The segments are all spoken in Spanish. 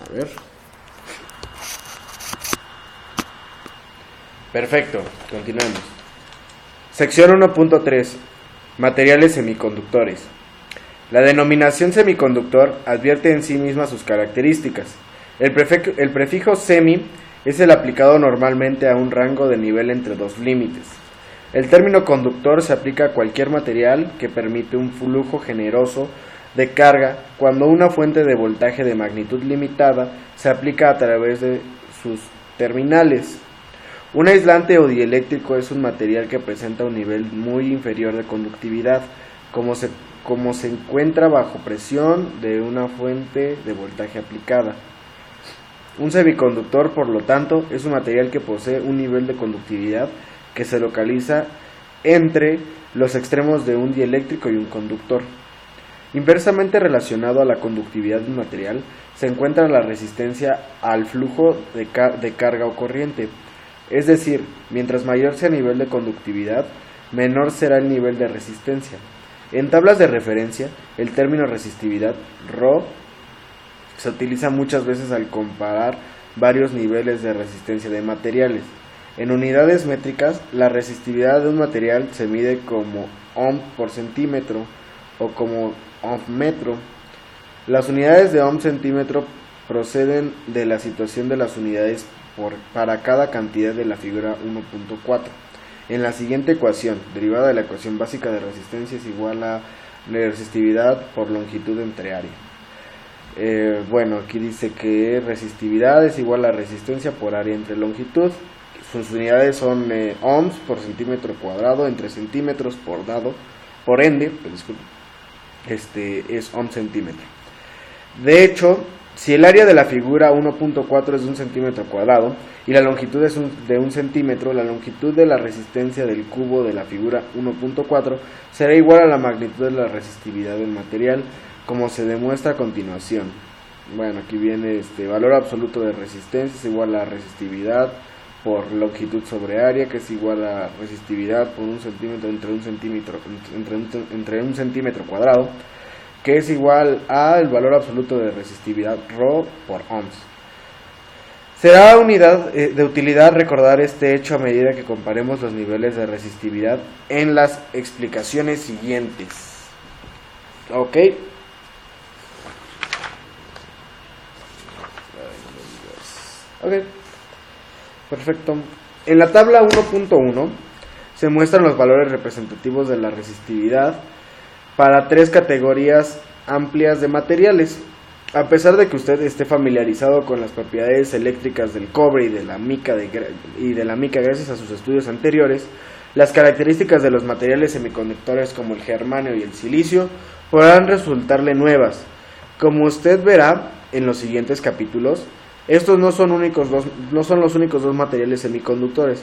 A ver. Perfecto, continuamos. Sección 1.3. Materiales semiconductores. La denominación semiconductor advierte en sí misma sus características. El prefijo semi es el aplicado normalmente a un rango de nivel entre dos límites. El término conductor se aplica a cualquier material que permite un flujo generoso de carga cuando una fuente de voltaje de magnitud limitada se aplica a través de sus terminales. Un aislante o dieléctrico es un material que presenta un nivel muy inferior de conductividad, como se encuentra bajo presión de una fuente de voltaje aplicada. Un semiconductor, por lo tanto, es un material que posee un nivel de conductividad que se localiza entre los extremos de un dieléctrico y un conductor. Inversamente relacionado a la conductividad de un material se encuentra la resistencia al flujo de carga o corriente. Es decir, mientras mayor sea el nivel de conductividad, menor será el nivel de resistencia. En tablas de referencia, el término resistividad, Rho, se utiliza muchas veces al comparar varios niveles de resistencia de materiales. En unidades métricas, la resistividad de un material se mide como ohm por centímetro o como ohmmetro. Las unidades de ohm centímetro proceden de la situación de las unidades para cada cantidad de la figura 1.4. En la siguiente ecuación, derivada de la ecuación básica de resistencia, es igual a la resistividad por longitud entre área. Aquí dice que resistividad es igual a resistencia por área entre longitud. Sus unidades son ohms por centímetro cuadrado entre centímetros por ende, es ohm centímetro. De hecho, si el área de la figura 1.4 es de 1 centímetro cuadrado y la longitud es de 1 centímetro, la longitud de la resistencia del cubo de la figura 1.4 será igual a la magnitud de la resistividad del material, como se demuestra a continuación. Bueno, aquí viene valor absoluto de resistencia es igual a resistividad por longitud sobre área, que es igual a resistividad por 1 centímetro entre un centímetro cuadrado, que es igual al valor absoluto de resistividad Rho por ohms. Será unidad de utilidad recordar este hecho a medida que comparemos los niveles de resistividad en las explicaciones siguientes. Ok. Perfecto. En la tabla 1.1 se muestran los valores representativos de la resistividad para tres categorías amplias de materiales. A pesar de que usted esté familiarizado con las propiedades eléctricas del cobre y de la mica gracias a sus estudios anteriores, las características de los materiales semiconductores como el germanio y el silicio podrán resultarle nuevas. Como usted verá en los siguientes capítulos, estos no son los únicos dos materiales semiconductores.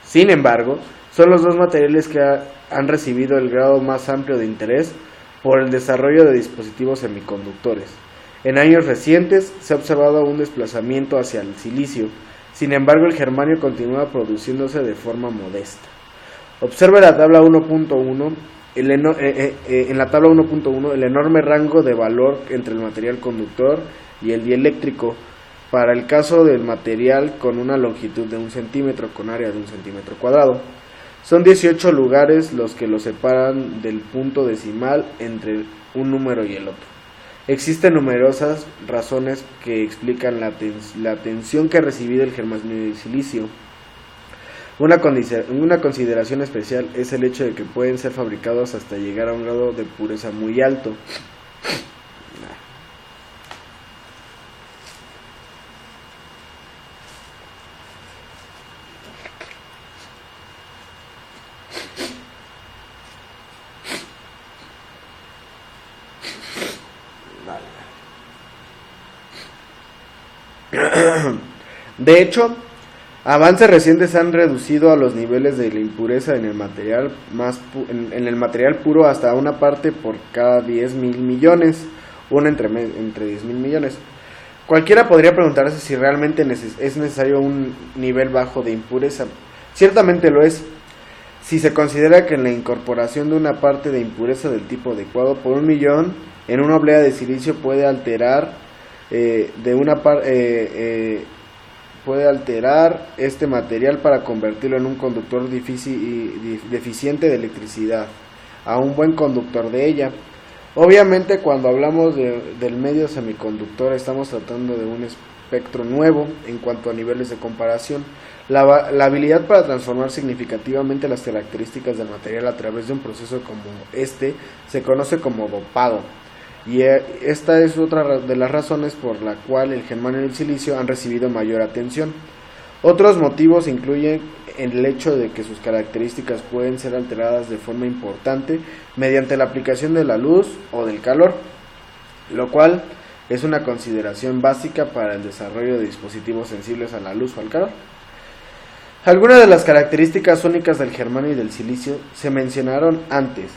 Sin embargo, son los dos materiales que han recibido el grado más amplio de interés por el desarrollo de dispositivos semiconductores. En años recientes se ha observado un desplazamiento hacia el silicio. Sin embargo, el germanio continúa produciéndose de forma modesta. Observe la tabla 1.1. En la tabla 1.1 el enorme rango de valor entre el material conductor y el dieléctrico para el caso del material con una longitud de 1 centímetro con área de 1 centímetro cuadrado. Son 18 lugares los que lo separan del punto decimal entre un número y el otro. Existen numerosas razones que explican la tensión que ha recibido el germanio y el silicio. Una consideración especial es el hecho de que pueden ser fabricados hasta llegar a un grado de pureza muy alto. De hecho, avances recientes han reducido a los niveles de la impureza en el material puro hasta una parte por cada 10.000 millones, una entre 10.000 millones. Cualquiera podría preguntarse si realmente es necesario un nivel bajo de impureza. Ciertamente lo es, si se considera que la incorporación de una parte de impureza del tipo adecuado por 1 millón en una oblea de silicio puede alterar puede alterar este material para convertirlo en un conductor deficiente de electricidad a un buen conductor de ella. Obviamente, cuando hablamos del medio semiconductor, estamos tratando de un espectro nuevo en cuanto a niveles de comparación. La habilidad para transformar significativamente las características del material a través de un proceso como este se conoce como dopado. Y esta es otra de las razones por la cual el germanio y el silicio han recibido mayor atención. Otros motivos incluyen el hecho de que sus características pueden ser alteradas de forma importante mediante la aplicación de la luz o del calor, lo cual es una consideración básica para el desarrollo de dispositivos sensibles a la luz o al calor. Algunas de las características únicas del germanio y del silicio se mencionaron antes.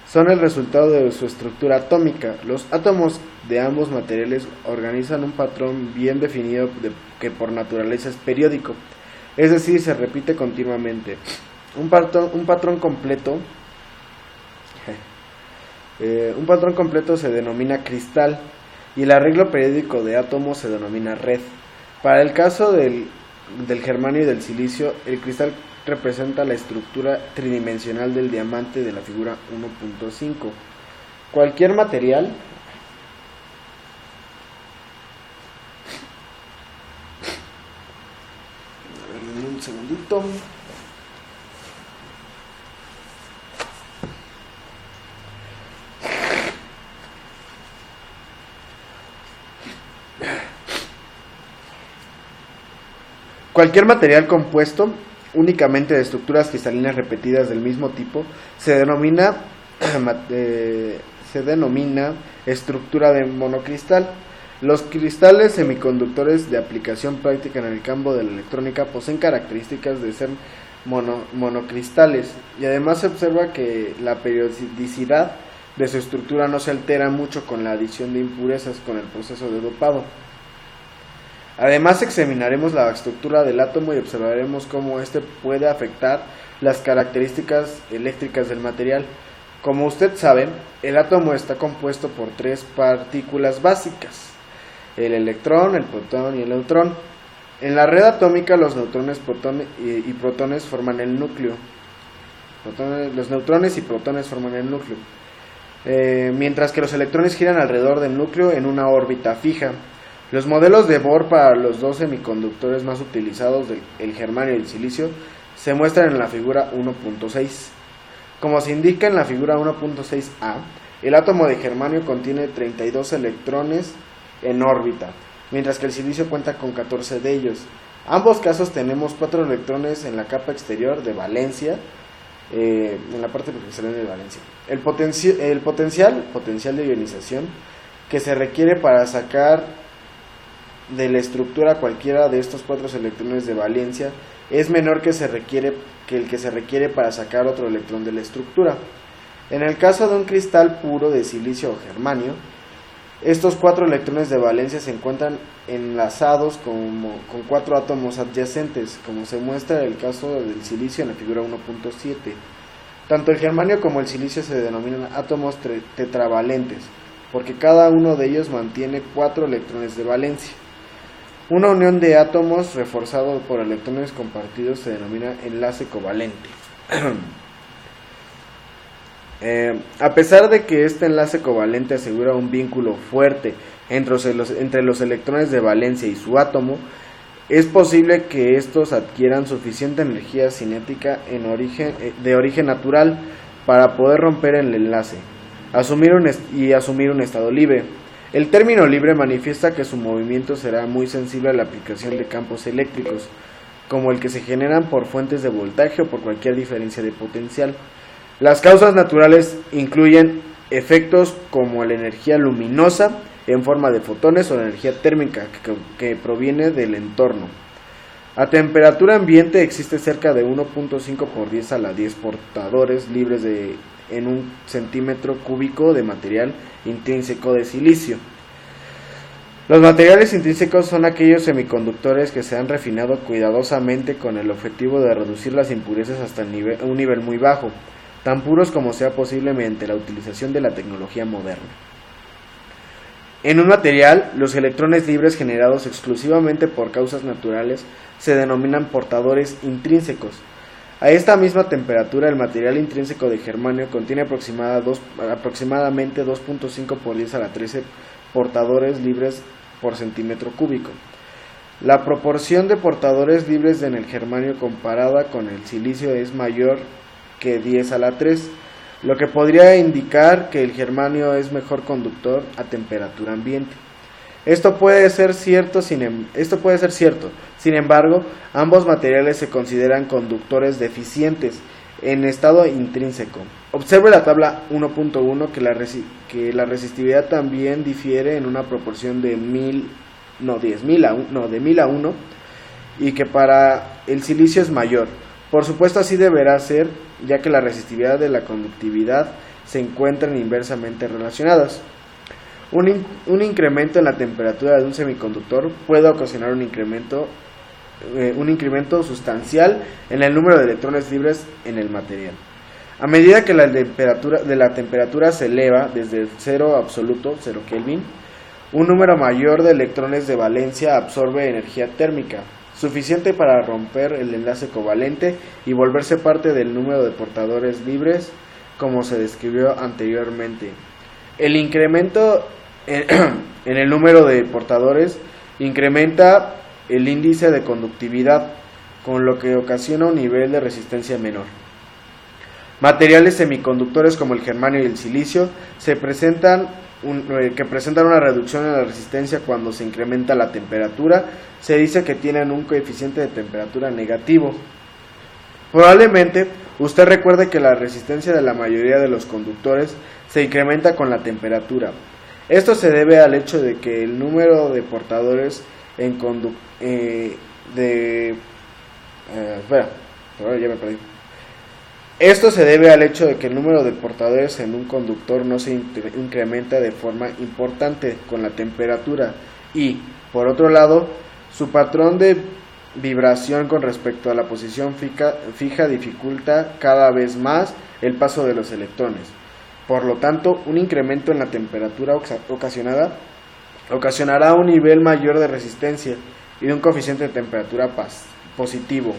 Son el resultado de su estructura atómica. Los átomos de ambos materiales organizan un patrón bien definido que por naturaleza es periódico, es decir, se repite continuamente. Un patrón completo se denomina cristal y el arreglo periódico de átomos se denomina red. Para el caso del germanio y del silicio, el cristal representa la estructura tridimensional del diamante de la figura 1.5. Cualquier material un segundito. Cualquier material compuesto únicamente de estructuras cristalinas repetidas del mismo tipo se denomina estructura de monocristal. Los cristales semiconductores de aplicación práctica en el campo de la electrónica poseen características de ser monocristales y además se observa que la periodicidad de su estructura no se altera mucho con la adición de impurezas con el proceso de dopado. Además, examinaremos la estructura del átomo y observaremos cómo éste puede afectar las características eléctricas del material. Como usted sabe, el átomo está compuesto por tres partículas básicas: el electrón, el protón y el neutrón. En la red atómica, los neutrones y protones forman el núcleo. Los neutrones y protones forman el núcleo, mientras que los electrones giran alrededor del núcleo en una órbita fija. Los modelos de Bohr para los dos semiconductores más utilizados, el germanio y el silicio, se muestran en la figura 1.6. Como se indica en la figura 1.6a, el átomo de germanio contiene 32 electrones en órbita, mientras que el silicio cuenta con 14 de ellos. En ambos casos tenemos 4 electrones en la capa exterior de valencia, en la parte exterior de valencia. El potencial de ionización que se requiere para sacar de la estructura cualquiera de estos 4 electrones de valencia es menor que el que se requiere para sacar otro electrón de la estructura. En el caso de un cristal puro de silicio o germanio, estos 4 electrones de valencia se encuentran enlazados con 4 átomos adyacentes, como se muestra en el caso del silicio en la figura 1.7. Tanto el germanio como el silicio se denominan átomos tetravalentes, porque cada uno de ellos mantiene 4 electrones de valencia. Una unión de átomos reforzado por electrones compartidos se denomina enlace covalente. A pesar de que este enlace covalente asegura un vínculo fuerte entre los electrones de valencia y su átomo, es posible que estos adquieran suficiente energía cinética de origen natural para poder romper el enlace y asumir un estado libre. El término libre manifiesta que su movimiento será muy sensible a la aplicación de campos eléctricos, como el que se generan por fuentes de voltaje o por cualquier diferencia de potencial. Las causas naturales incluyen efectos como la energía luminosa en forma de fotones o la energía térmica que proviene del entorno. A temperatura ambiente existe cerca de 1.5 por 10 a la 10 portadores libres en un centímetro cúbico de material intrínseco de silicio. Los materiales intrínsecos son aquellos semiconductores que se han refinado cuidadosamente con el objetivo de reducir las impurezas hasta un nivel muy bajo, tan puros como sea posible mediante la utilización de la tecnología moderna. En un material, los electrones libres generados exclusivamente por causas naturales se denominan portadores intrínsecos. A esta misma temperatura, el material intrínseco de germanio contiene aproximadamente 2.5 por 10 a la 13 portadores libres por centímetro cúbico. La proporción de portadores libres en el germanio comparada con el silicio es mayor que 10 a la 3, lo que podría indicar que el germanio es mejor conductor a temperatura ambiente. Esto puede ser cierto, sin embargo, ambos materiales se consideran conductores deficientes en estado intrínseco. Observe la tabla 1.1 que la resistividad también difiere en una proporción de 1000 a 1 y que para el silicio es mayor. Por supuesto así deberá ser, ya que la resistividad y la conductividad se encuentran inversamente relacionadas. Un incremento en la temperatura de un semiconductor puede ocasionar un incremento sustancial en el número de electrones libres en el material. A medida que la temperatura se eleva desde el cero absoluto, 0 Kelvin, un número mayor de electrones de valencia absorbe energía térmica, suficiente para romper el enlace covalente y volverse parte del número de portadores libres, como se describió anteriormente. El incremento en el número de portadores incrementa el índice de conductividad, con lo que ocasiona un nivel de resistencia menor. Materiales semiconductores como el germanio y el silicio presentan una reducción en la resistencia cuando se incrementa la temperatura. Se dice que tienen un coeficiente de temperatura negativo. Probablemente usted recuerde que la resistencia de la mayoría de los conductores se incrementa con la temperatura. Esto se debe al hecho de que el número de portadores Esto se debe al hecho de que el número de portadores en un conductor no se incrementa de forma importante con la temperatura y, por otro lado, su patrón de vibración con respecto a la posición fija dificulta cada vez más el paso de los electrones. Por lo tanto, un incremento en la temperatura ocasionará un nivel mayor de resistencia y un coeficiente de temperatura positivo.